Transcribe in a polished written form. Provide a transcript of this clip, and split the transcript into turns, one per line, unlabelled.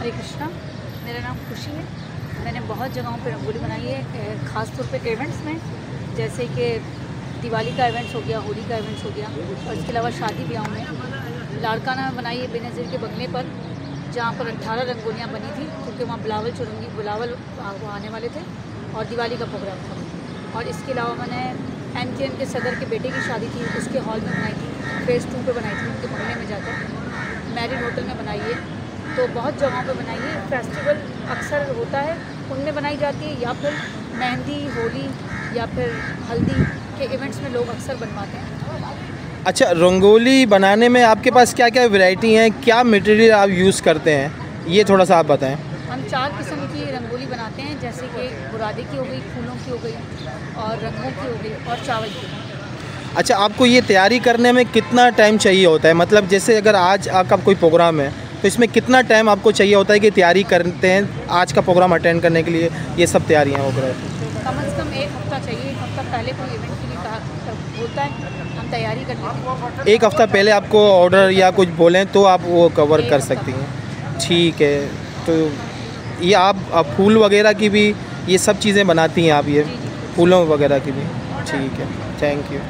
हरे कृष्णा, मेरा नाम खुशी है। मैंने बहुत जगहों पे रंगोली बनाई है, ख़ास तौर पे इवेंट्स में, जैसे कि दिवाली का इवेंट्स हो गया, होली का इवेंट्स हो गया, और इसके अलावा शादी ब्याह में। लाड़काना में बनाई है बेनज़ीर के बंगले पर, जहाँ पर 18 रंगोलियाँ बनी थी, क्योंकि वहाँ बुलावल आने वाले थे और दिवाली का प्रोग्राम था। और इसके अलावा मैंने MKN के सदर के बेटे की शादी थी, उसके हॉल में बनाई थी, फेज़ 2 पे बनाई थी, उनके बंगले में जाकर। मैरिड होटल में बनाई है, तो बहुत जगहों पे बनाई है। फेस्टिवल अक्सर होता है, उनमें बनाई जाती है, या फिर मेहंदी, होली या फिर हल्दी के इवेंट्स में लोग अक्सर बनवाते हैं।
अच्छा, रंगोली बनाने में आपके पास क्या क्या वैरायटी हैं, क्या मटेरियल आप यूज़ करते हैं, ये थोड़ा सा आप बताएं।
हम 4 किस्म की रंगोली बनाते हैं, जैसे कि बुरादे की हो गई, फूलों की हो गई, और रंगों की हो गई, और चावल की।
अच्छा, आपको ये तैयारी करने में कितना टाइम चाहिए होता है? मतलब जैसे अगर आज आपका कोई प्रोग्राम है तो इसमें कितना टाइम आपको चाहिए होता है कि तैयारी करते हैं आज का प्रोग्राम अटेंड करने के लिए, ये सब तैयारियाँ वगैरह?
कम से कम 1 हफ़्ता चाहिए। 1 हफ़्ता पहले कोई इवेंट के लिए होता है, हम तैयारी कर लेते हैं।
1 हफ़्ता पहले आपको ऑर्डर या कुछ बोलें तो आप वो कवर कर सकती हैं। ठीक है, तो ये आप फूल वगैरह की भी ये सब चीज़ें बनाती हैं आप, ये फूलों वगैरह की भी? ठीक है, थैंक यू।